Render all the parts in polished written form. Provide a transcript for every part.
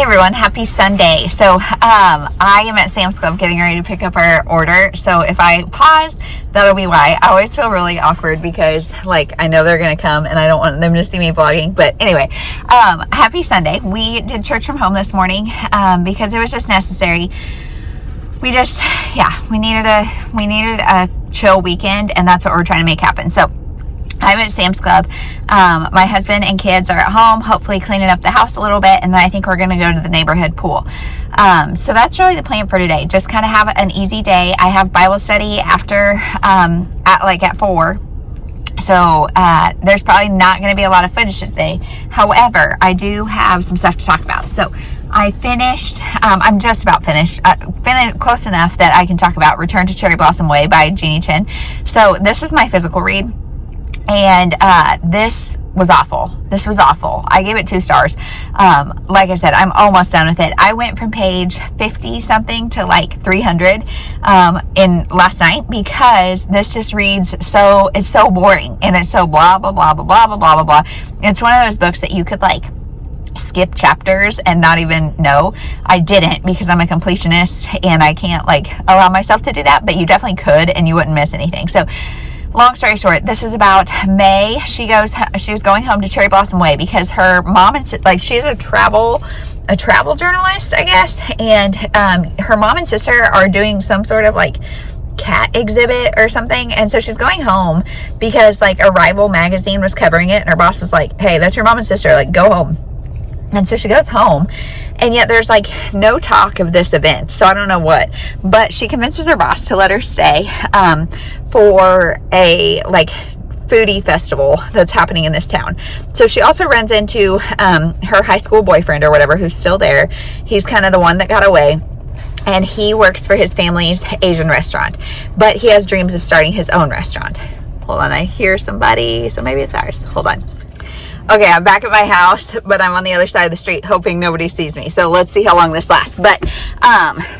everyone, happy Sunday. So I am at Sam's Club getting ready to pick up our order. So if I pause, that'll be why. I always feel really awkward because I know they're going to come and I don't want them to see me vlogging. But anyway, happy Sunday. We did church from home this morning because it was just necessary. We needed a chill weekend, and that's what we're trying to make happen. So I'm at Sam's Club. My husband and kids are at home, hopefully cleaning up the house a little bit, and then I think we're going to go to the neighborhood pool. So that's really the plan for today. Just kind of have an easy day. I have Bible study after at 4. So there's probably not going to be a lot of footage today. However, I do have some stuff to talk about. So I finished, I'm just about finished, close enough that I can talk about Return to Cherry Blossom Way by Jeannie Chin. So this is my physical read. And this was awful. This was awful. I gave it 2 stars. Like I said, I'm almost done with it. I went from page 50 something to 300 in last night because this just reads it's so boring and it's so blah blah blah blah blah blah blah blah. It's one of those books that you could skip chapters and not even know. I didn't because I'm a completionist and I can't allow myself to do that, but you definitely could and you wouldn't miss anything. So long story short, this is about May. She's going home to Cherry Blossom Way because her mom and she's a travel journalist, I guess, and her mom and sister are doing some sort of cat exhibit or something, and so she's going home because Arrival magazine was covering it, and her boss was like, "Hey, that's your mom and sister. Go home." And so she goes home, and yet there's no talk of this event. So I don't know what, but she convinces her boss to let her stay for a foodie festival that's happening in this town. So she also runs into her high school boyfriend or whatever, who's still there. He's kind of the one that got away. And he works for his family's Asian restaurant, but he has dreams of starting his own restaurant. Hold on, I hear somebody, so maybe it's ours. Hold on. Okay, I'm back at my house, but I'm on the other side of the street hoping nobody sees me. So let's see how long this lasts. But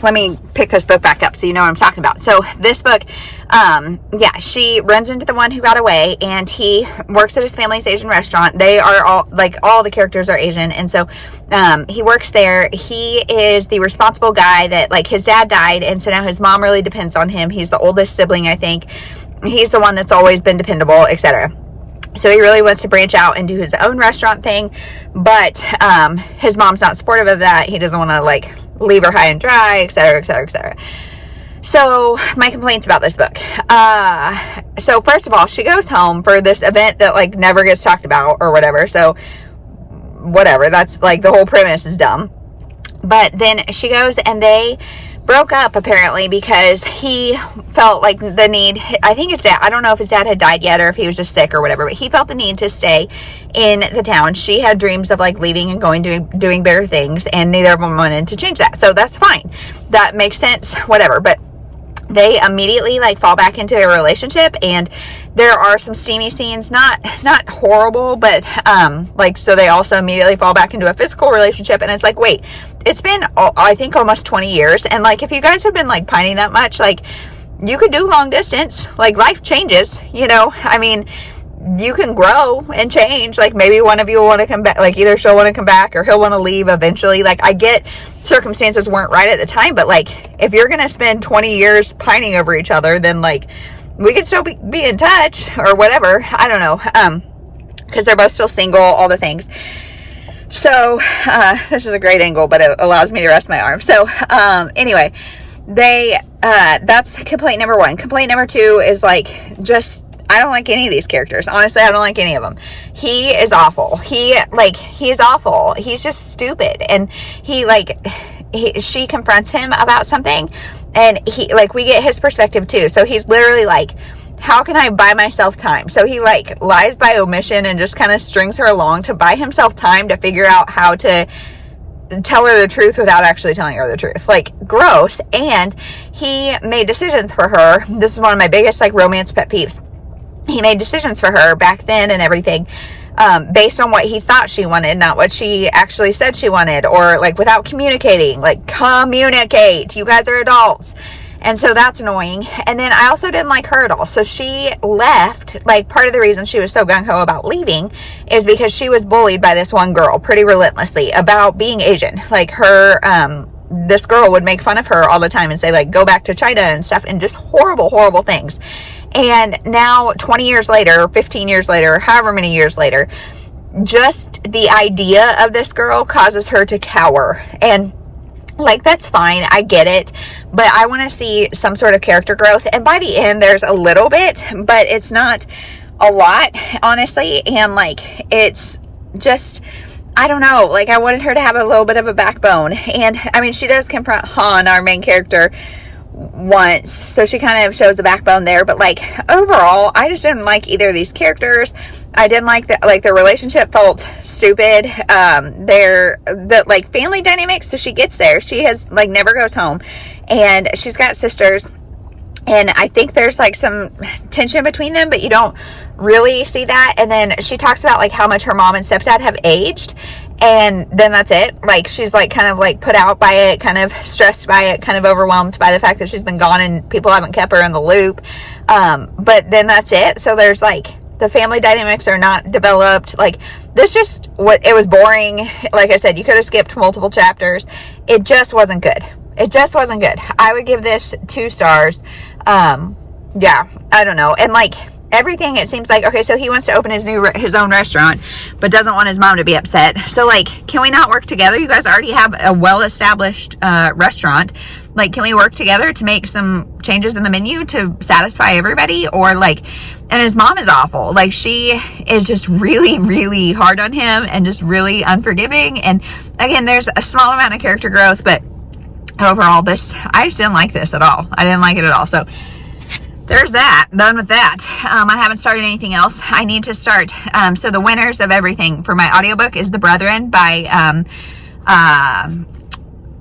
let me pick this book back up so you know what I'm talking about. So this book, she runs into the one who got away, and he works at his family's Asian restaurant. They are all the characters are Asian. And so he works there. He is the responsible guy that his dad died. And so now his mom really depends on him. He's the oldest sibling, I think. He's the one that's always been dependable, etc. So he really wants to branch out and do his own restaurant thing, but his mom's not supportive of that. He doesn't want to leave her high and dry, etc., etc., etc. So my complaints about this book. So first of all, she goes home for this event that never gets talked about or whatever. So whatever, that's the whole premise is dumb. But then she goes and they broke up apparently because he felt the need, I think his dad, I don't know if his dad had died yet or if he was just sick or whatever, but he felt the need to stay in the town. She had dreams of leaving and going doing bigger things, and neither of them wanted to change that. So that's fine. That makes sense, whatever. But they immediately fall back into their relationship, and there are some steamy scenes, not horrible, but so they also immediately fall back into a physical relationship. And it's wait, it's been I think almost 20 years, and if you guys have been pining that much, you could do long distance. Life changes, I mean, you can grow and change. Maybe one of you will want to come back, either she'll want to come back or he'll want to leave eventually. I get circumstances weren't right at the time, but if you're gonna spend 20 years pining over each other, then we could still be in touch or whatever. I don't know, because they're both still single, all the things. So this is a great angle, but it allows me to rest my arm. So anyway, that's complaint number 1. Complaint number 2 is I don't like any of these characters. Honestly, I don't like any of them. He is awful. He is awful. He's just stupid. And she confronts him about something, and we get his perspective too. So he's literally how can I buy myself time? So he lies by omission and just kind of strings her along to buy himself time to figure out how to tell her the truth without actually telling her the truth. Gross. And he made decisions for her. This is one of my biggest romance pet peeves. He made decisions for her back then and everything based on what he thought she wanted, not what she actually said she wanted, or without communicating. Communicate. You guys are adults. And so that's annoying. And then I also didn't like her at all. So she left. Like, part of the reason she was so gung-ho about leaving is because she was bullied by this one girl pretty relentlessly about being Asian. Like, her, this girl would make fun of her all the time and say, like, go back to China and stuff, and just horrible, horrible things. And now 20 years later, 15 years later, however many years later, just the idea of this girl causes her to cower. And like, that's fine, I get it, but I want to see some sort of character growth. And by the end, there's a little bit, but it's not a lot, honestly. And like, it's just, I don't know, like, I wanted her to have a little bit of a backbone. And I mean, she does confront Han, our main character, once, so she kind of shows a backbone there. But like, overall, I just didn't like either of these characters. I didn't like that, like, their relationship felt stupid. The like family dynamics. So she gets there, she has like never goes home, and she's got sisters, and I think there's like some tension between them, but you don't really see that. And then she talks about like how much her mom and stepdad have aged, and then that's it. Like, she's like kind of like put out by it, kind of stressed by it, kind of overwhelmed by the fact that she's been gone and people haven't kept her in the loop. But then that's it. So there's like, the family dynamics are not developed. Like, this just, it was boring. Like I said, you could have skipped multiple chapters. It just wasn't good. It just wasn't good. I would give this 2 stars. Yeah, I don't know. And like, everything, it seems like, okay, so he wants to open his own restaurant, but doesn't want his mom to be upset. So like, can we not work together? You guys already have a well-established restaurant. Like, can we work together to make some changes in the menu to satisfy everybody? Or like, and his mom is awful. Like, she is just really, really hard on him and just really unforgiving. And again, there's a small amount of character growth, but overall, I just didn't like this at all. I didn't like it at all. So there's that. Done with that. I haven't started anything else. I need to start. So the winners of everything for my audiobook is The Brethren by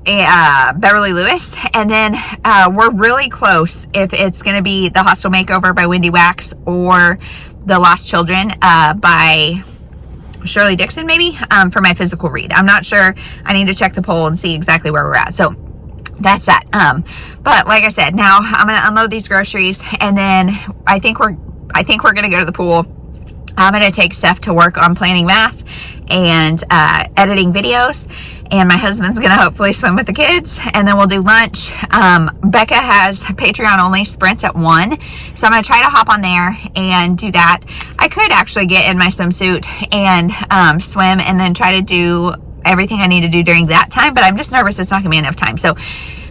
Beverly Lewis. And then we're really close if it's going to be The Hostel Makeover by Wendy Wax or The Lost Children by Shirley Dixon, maybe, for my physical read. I'm not sure. I need to check the poll and see exactly where we're at. So that's that. But like I said, now I'm going to unload these groceries, and then I think we're going to go to the pool. I'm going to take Steph to work on planning math and editing videos, and my husband's going to hopefully swim with the kids, and then we'll do lunch. Becca has Patreon only sprints at 1, so I'm going to try to hop on there and do that. I could actually get in my swimsuit and swim, and then try to do everything I need to do during that time, but I'm just nervous it's not going to be enough time. So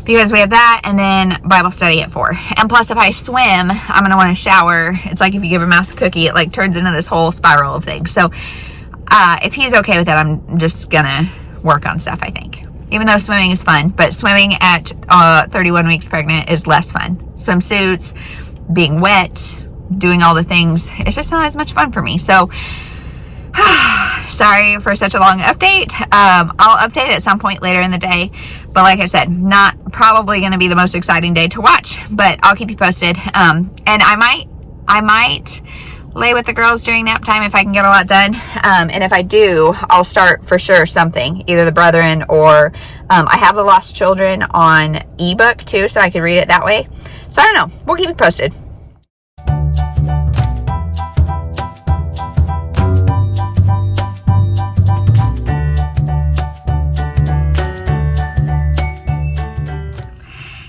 because we have that, and then Bible study at 4. And plus, if I swim, I'm going to want to shower. It's like if you give a mouse a cookie, it like turns into this whole spiral of things. So if he's okay with it, I'm just going to work on stuff, I think. Even though swimming is fun, but swimming at 31 weeks pregnant is less fun. Swimsuits, being wet, doing all the things, it's just not as much fun for me. So sorry for such a long update. I'll update at some point later in the day, but like I said, not probably going to be the most exciting day to watch, but I'll keep you posted. And I might lay with the girls during nap time if I can get a lot done. And if I do, I'll start for sure something, either The Brethren or I have The Lost Children on ebook too, so I can read it that way. So I don't know. We'll keep you posted.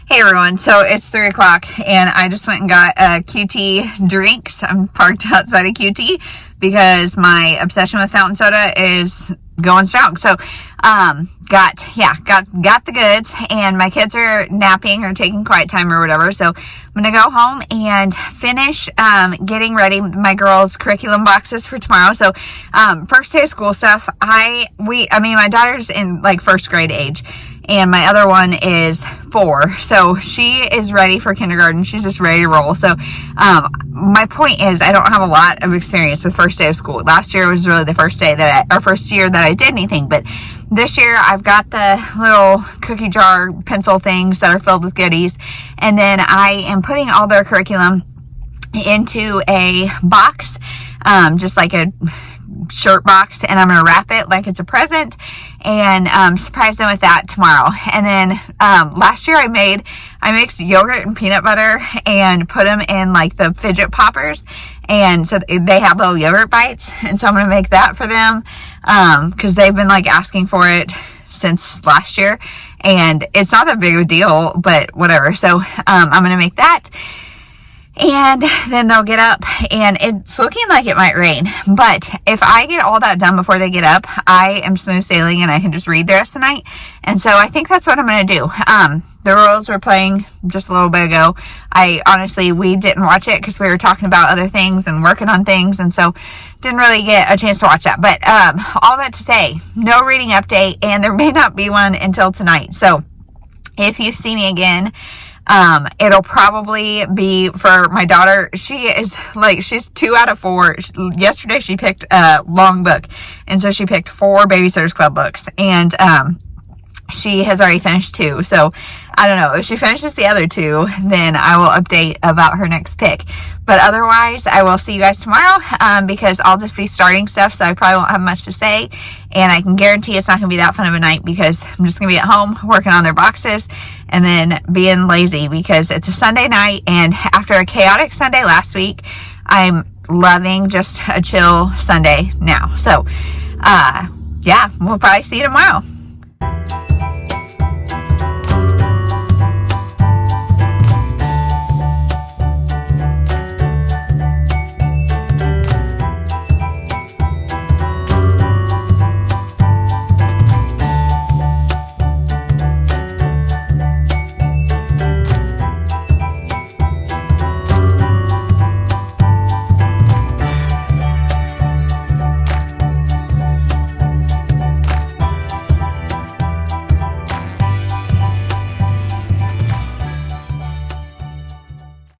Hey everyone, so it's 3 o'clock and I just went and got a QT drinks. I'm parked outside of QT because my obsession with fountain soda is going strong. So got the goods, and my kids are napping or taking quiet time or whatever. So I'm gonna go home and finish getting ready my girls' curriculum boxes for tomorrow. So first day of school stuff, I mean my daughter's in like first grade age, and my other one is 4. So she is ready for kindergarten. She's just ready to roll. So my point is, I don't have a lot of experience with first day of school. Last year was really the first year that I did anything. But this year I've got the little cookie jar pencil things that are filled with goodies. And then I am putting all their curriculum into a box, just like a shirt box, and I'm going to wrap it like it's a present and surprise them with that tomorrow. And then last year I mixed yogurt and peanut butter and put them in like the fidget poppers, and so they have little yogurt bites, and so I'm going to make that for them because they've been like asking for it since last year, and it's not that big of a deal, but whatever. So I'm going to make that, and then they'll get up, and it's looking like it might rain, but if I get all that done before they get up, I am smooth sailing and I can just read the rest of the night. And so I think that's what I'm going to do. The Royals were playing just a little bit ago. We didn't watch it because we were talking about other things and working on things, and so didn't really get a chance to watch that. But all that to say, no reading update, and there may not be one until tonight. So if you see me again, it'll probably be for my daughter. She's 2 out of 4. Yesterday she picked a long book, and so she picked 4 Babysitters Club books, and she has already finished 2. So I don't know, if she finishes the other 2, then I will update about her next pick. But otherwise, I will see you guys tomorrow, because I'll just be starting stuff, so I probably won't have much to say, and I can guarantee it's not going to be that fun of a night because I'm just going to be at home working on their boxes and then being lazy because it's a Sunday night, and after a chaotic Sunday last week, I'm loving just a chill Sunday now. So, yeah, we'll probably see you tomorrow.